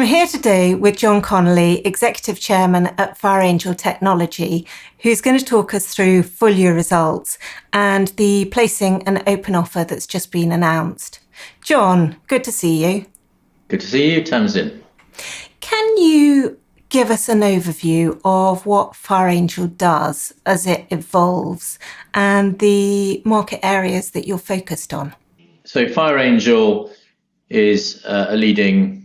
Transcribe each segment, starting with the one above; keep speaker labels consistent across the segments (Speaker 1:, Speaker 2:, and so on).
Speaker 1: I'm here today with John Conoley, Executive Chairman at FireAngel Technology, who's going to talk us through full year results and the placing an open offer that's just been announced. John, good to see you.
Speaker 2: Good to see you, Tamsin.
Speaker 1: Can you give us an overview of what FireAngel does as it evolves and the market areas that you're focused on?
Speaker 2: So FireAngel is a leading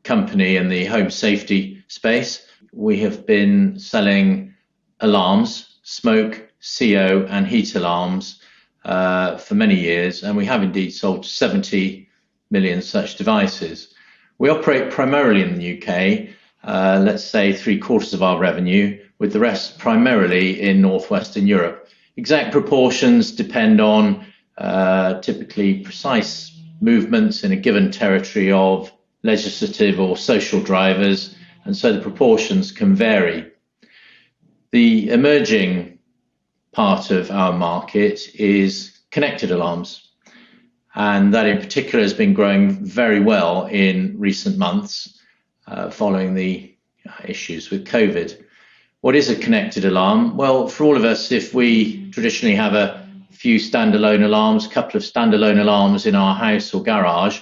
Speaker 2: company in the home safety space. We have been selling alarms, smoke, CO and heat alarms for many years, and we have indeed sold 70 million such devices. We operate primarily in the UK, let's say 3/4 of our revenue, with the rest primarily in Northwestern Europe. Exact proportions depend on typically precise movements in a given territory of legislative or social drivers, and so the proportions can vary. The emerging part of our market is connected alarms, and that in particular has been growing very well in recent months following the issues with COVID. What is a connected alarm? Well, for all of us, if we traditionally have a few standalone alarms, a couple of standalone alarms in our house or garage,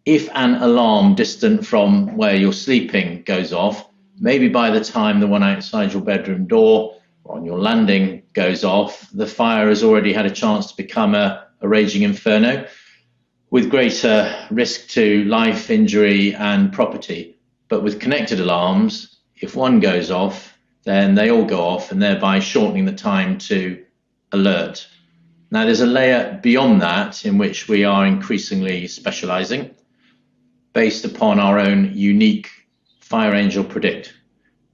Speaker 2: if an alarm distant from where you're sleeping goes off, maybe by the time the one outside your bedroom door or on your landing goes off, the fire has already had a chance to become a raging inferno with greater risk to life, injury and property. But with connected alarms, if one goes off, then they all go off, and thereby shortening the time to alert. Now, there's a layer beyond that in which we are increasingly specializing based upon our own unique FireAngel Predict.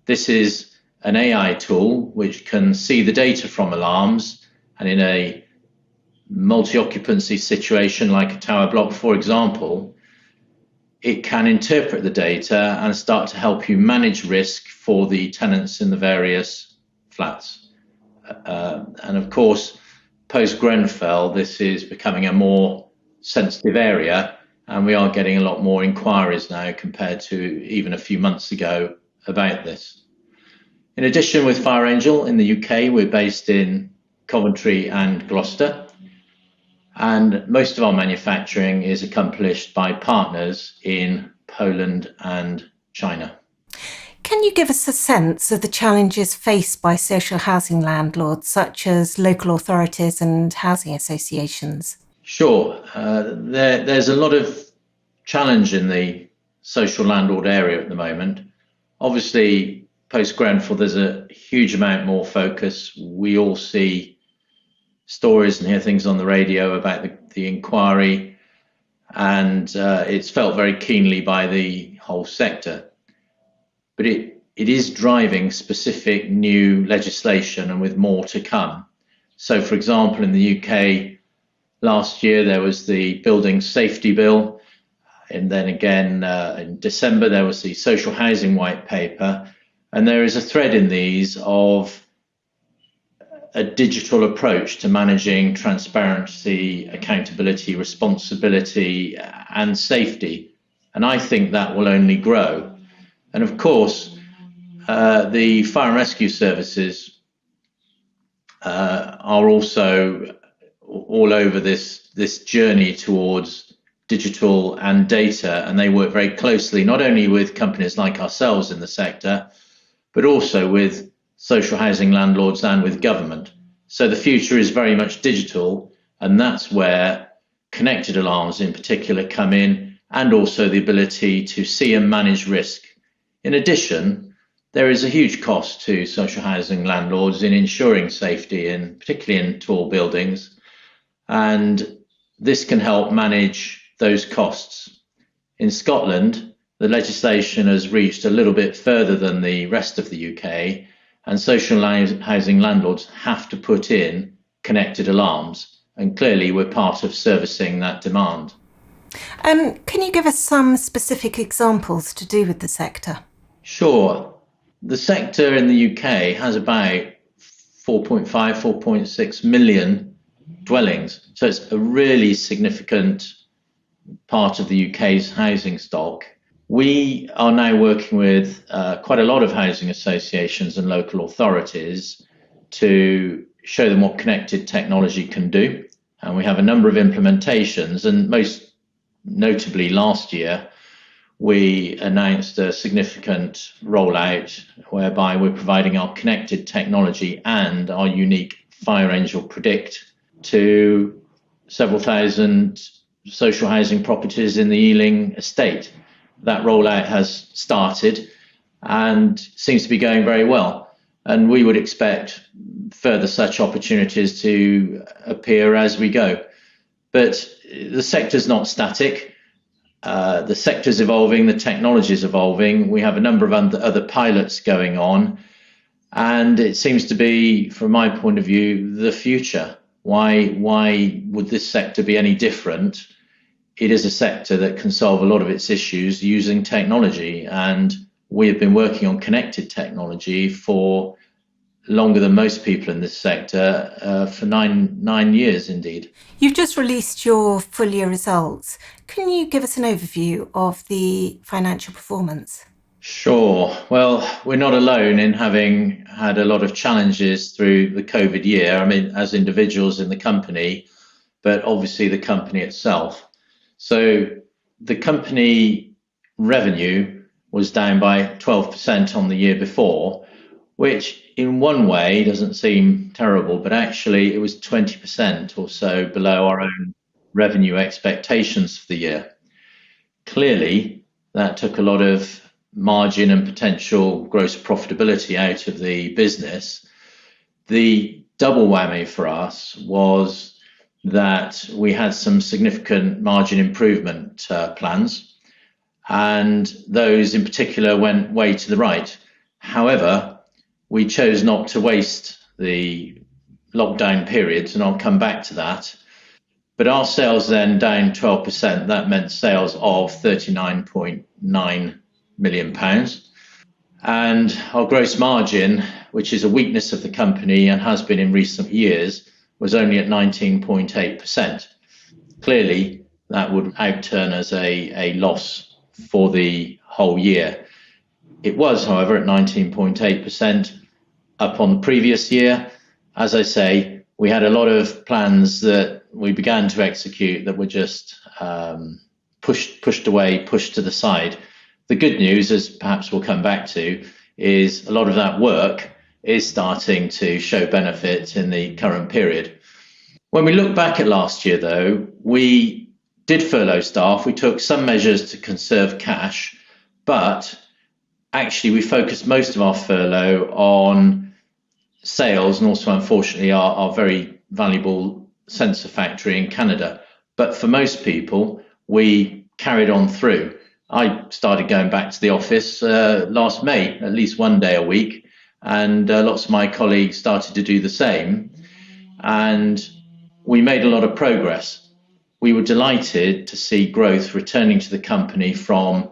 Speaker 2: This is an AI tool which can see the data from alarms, and in a multi-occupancy situation like a tower block, for example, it can interpret the data and start to help you manage risk for the tenants in the various flats. And of course, post-Grenfell, this is becoming a more sensitive area, and we are getting a lot more inquiries now compared to even a few months ago about this. In addition, with FireAngel in the UK, we're based in Coventry and Gloucester, and most of our manufacturing is accomplished by partners in Poland and China.
Speaker 1: Can you give us a sense of the challenges faced by social housing landlords, such as local authorities and housing associations?
Speaker 2: Sure. There's a lot of challenge in the social landlord area at the moment. Obviously, post-Grenfell, there's a huge amount more focus. We all see stories and hear things on the radio about the inquiry, and it's felt very keenly by the whole sector. But it is driving specific new legislation, and with more to come. So, for example, in the UK, last year there was the Building Safety Bill, and then again in December there was the Social Housing White Paper, and there is a thread in these of a digital approach to managing transparency, accountability, responsibility and safety, and I think that will only grow. And of course, the fire and rescue services are also all over this journey towards digital and data, and they work very closely not only with companies like ourselves in the sector, but also with social housing landlords and with government. So the future is very much digital, and that's where connected alarms in particular come in, and also the ability to see and manage risk. In addition, there is a huge cost to social housing landlords in ensuring safety, particularly in tall buildings, and this can help manage those costs. In Scotland, the legislation has reached a little bit further than the rest of the UK, and social housing landlords have to put in connected alarms, and clearly we're part of servicing that demand.
Speaker 1: Can you give us some specific examples to do with the sector?
Speaker 2: Sure. The sector in the UK has about 4.6 million dwellings. So it's a really significant part of the UK's housing stock. We are now working with quite a lot of housing associations and local authorities to show them what connected technology can do. And we have a number of implementations, and most notably last year, we announced a significant rollout whereby we're providing our connected technology and our unique FireAngel Predict to several thousand social housing properties in the Ealing estate. That rollout has started and seems to be going very well. And we would expect further such opportunities to appear as we go. But the sector's not static. The sector's evolving, the technology's evolving. We have a number of other pilots going on, and it seems to be, from my point of view, the future. Why would this sector be any different? It is a sector that can solve a lot of its issues using technology, and we have been working on connected technology for longer than most people in this sector, for nine years indeed.
Speaker 1: You've just released your full year results. Can you give us an overview of the financial performance?
Speaker 2: Sure. Well, we're not alone in having had a lot of challenges through the COVID year. I mean, as individuals in the company, but obviously the company itself. So the company revenue was down by 12% on the year before, which in one way doesn't seem terrible, but actually it was 20% or so below our own revenue expectations for the year. Clearly, that took a lot of margin and potential gross profitability out of the business. The double whammy for us was that we had some significant margin improvement plans, and those in particular went way to the right. However, we chose not to waste the lockdown periods, and I'll come back to that. But our sales then down 12%, that meant sales of £39.9 million. And our gross margin, which is a weakness of the company and has been in recent years, was only at 19.8%. Clearly, that would outturn as a loss for the whole year. It was, however, at 19.8%, up on the previous year. As I say, we had a lot of plans that we began to execute that were just pushed away, pushed to the side. The good news, as perhaps we'll come back to, is a lot of that work is starting to show benefit in the current period. When we look back at last year, though, we did furlough staff. We took some measures to conserve cash, but actually we focused most of our furlough on sales and also, unfortunately, our very valuable sensor factory in Canada. But for most people, we carried on through. I started going back to the office last May, at least one day a week, and lots of my colleagues started to do the same. And we made a lot of progress. We were delighted to see growth returning to the company from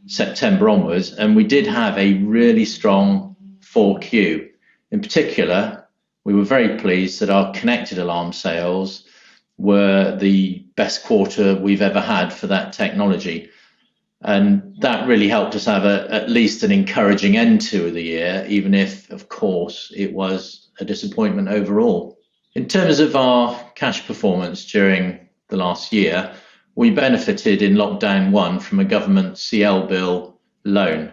Speaker 2: September onwards, and we did have a really strong 4Q. In particular, we were very pleased that our connected alarm sales were the best quarter we've ever had for that technology. And that really helped us have at least an encouraging end to the year, even if, of course, it was a disappointment overall. In terms of our cash performance during the last year, we benefited in lockdown 1 from a government CL bill loan,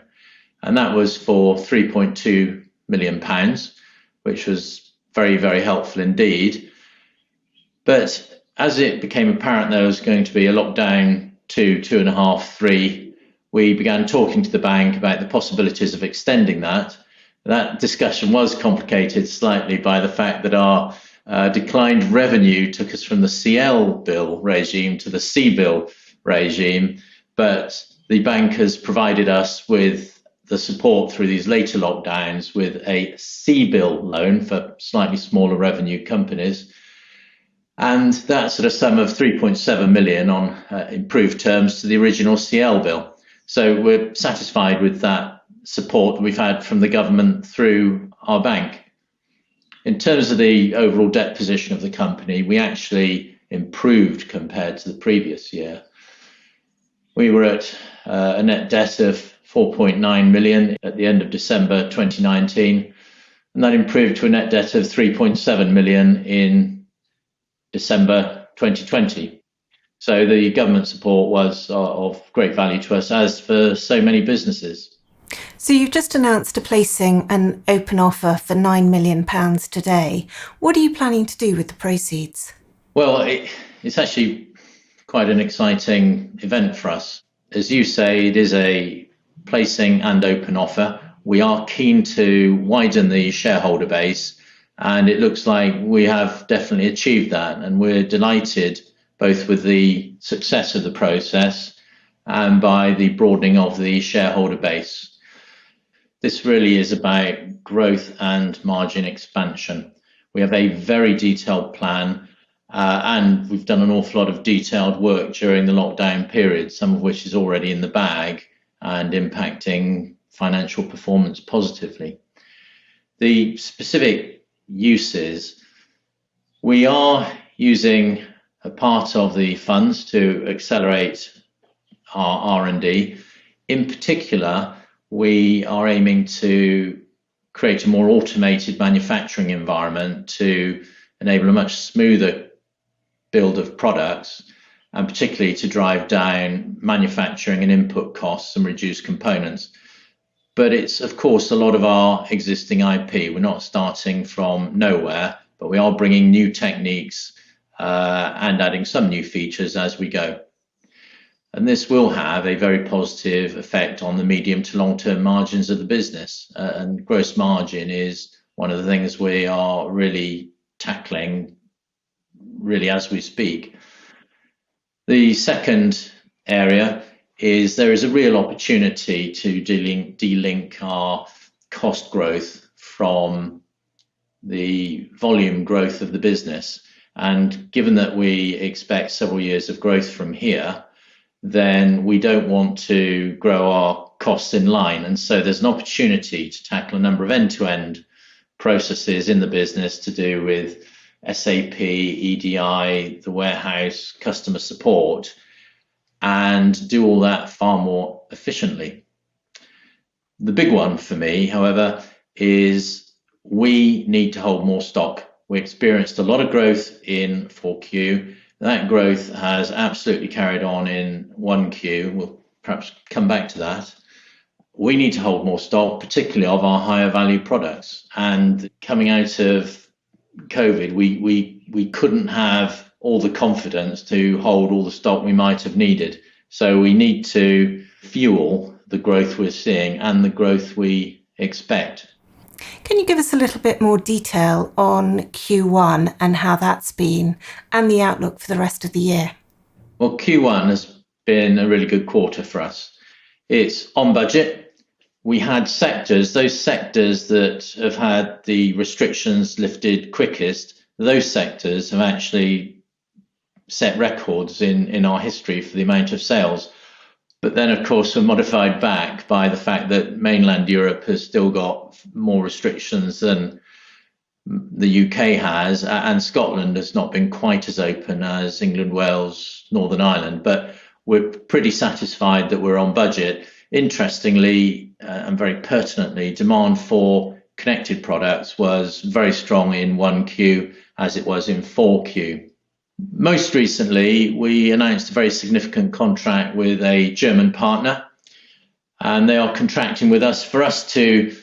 Speaker 2: and that was for £3.2 million, which was very, very helpful indeed. But as it became apparent there was going to be a lockdown 2, 2.5, 3, we began talking to the bank about the possibilities of extending that. That discussion was complicated slightly by the fact that our declined revenue took us from the CL bill regime to the C bill regime, but the bank has provided us with the support through these later lockdowns with a C bill loan for slightly smaller revenue companies. And that's at a sum of 3.7 million on improved terms to the original CL bill. So we're satisfied with that support that we've had from the government through our bank. In terms of the overall debt position of the company, we actually improved compared to the previous year. We were at a net debt of 4.9 million at the end of December 2019, and that improved to a net debt of 3.7 million in December 2020. So the government support was of great value to us, as for so many businesses.
Speaker 1: So you've just announced a placing an open offer for £9 million today. What are you planning to do with the proceeds?
Speaker 2: Well, it's actually quite an exciting event for us. As you say, it is a placing and open offer. We are keen to widen the shareholder base, and it looks like we have definitely achieved that. And we're delighted both with the success of the process and by the broadening of the shareholder base. This really is about growth and margin expansion. We have a very detailed plan, and we've done an awful lot of detailed work during the lockdown period, some of which is already in the bag and impacting financial performance positively. The specific uses, we are using a part of the funds to accelerate our R&D. In particular, we are aiming to create a more automated manufacturing environment to enable a much smoother build of products, and particularly to drive down manufacturing and input costs and reduce components. But it's, of course, a lot of our existing IP. We're not starting from nowhere, but we are bringing new techniques and adding some new features as we go. And this will have a very positive effect on the medium to long-term margins of the business. And gross margin is one of the things we are really tackling really as we speak. The second area is there is a real opportunity to de-link our cost growth from the volume growth of the business. And given that we expect several years of growth from here, then we don't want to grow our costs in line. And so there's an opportunity to tackle a number of end-to-end processes in the business to do with SAP, EDI, the warehouse, customer support, and do all that far more efficiently. The big one for me, however, is we need to hold more stock. We experienced a lot of growth in 4Q. That growth has absolutely carried on in 1Q. We'll perhaps come back to that. We need to hold more stock, particularly of our higher value products. And coming out of COVID, we couldn't have all the confidence to hold all the stock we might have needed. So we need to fuel the growth we're seeing and the growth we expect.
Speaker 1: Can you give us a little bit more detail on Q1 and how that's been and the outlook for the rest of the year?
Speaker 2: Well, Q1 has been a really good quarter for us. It's on budget. We had sectors, those sectors that have had the restrictions lifted quickest, those sectors have actually set records in our history for the amount of sales. But then, of course, we're modified back by the fact that mainland Europe has still got more restrictions than the UK has, and Scotland has not been quite as open as England, Wales, Northern Ireland. But we're pretty satisfied that we're on budget. Interestingly, and very pertinently, demand for connected products was very strong in 1Q as it was in 4Q. Most recently, we announced a very significant contract with a German partner, and they are contracting with us for us to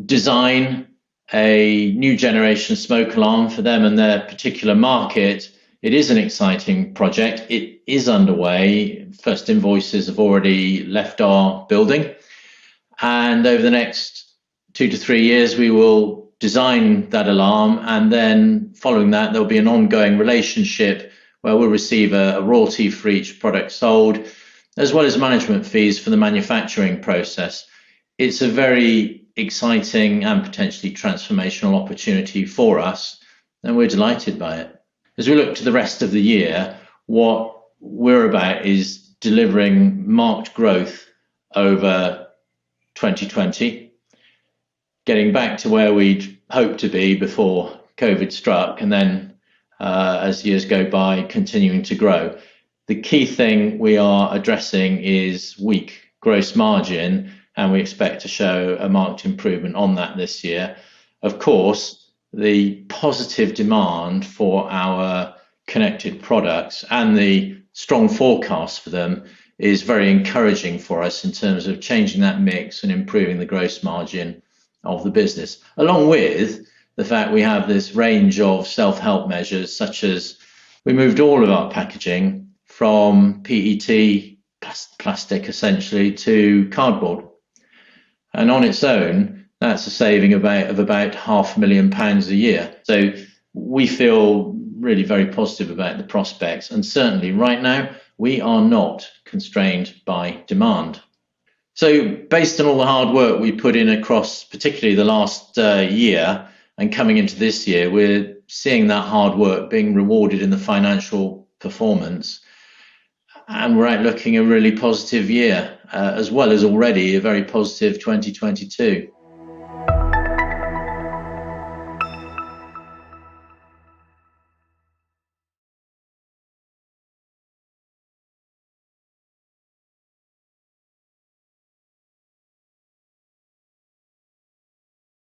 Speaker 2: design a new generation smoke alarm for them and their particular market. It is an exciting project. It is underway. First invoices have already left our building, and over the next 2 to 3 years, we will design that alarm, and then following that there'll be an ongoing relationship where we'll receive a royalty for each product sold, as well as management fees for the manufacturing process. It's a very exciting and potentially transformational opportunity for us, and we're delighted by it. As we look to the rest of the year, what we're about is delivering marked growth over 2020, getting back to where we'd hoped to be before COVID struck, and then as years go by, continuing to grow. The key thing we are addressing is weak gross margin, and we expect to show a marked improvement on that this year. Of course, the positive demand for our connected products and the strong forecast for them is very encouraging for us in terms of changing that mix and improving the gross margin of the business, along with the fact we have this range of self-help measures, such as we moved all of our packaging from PET, plastic essentially, to cardboard. And on its own, that's a saving of about £500,000 a year. So we feel really very positive about the prospects. And certainly right now, we are not constrained by demand. So based on all the hard work we put in across particularly the last year and coming into this year, we're seeing that hard work being rewarded in the financial performance. And we're outlooking a really positive year, as well as already a very positive 2022.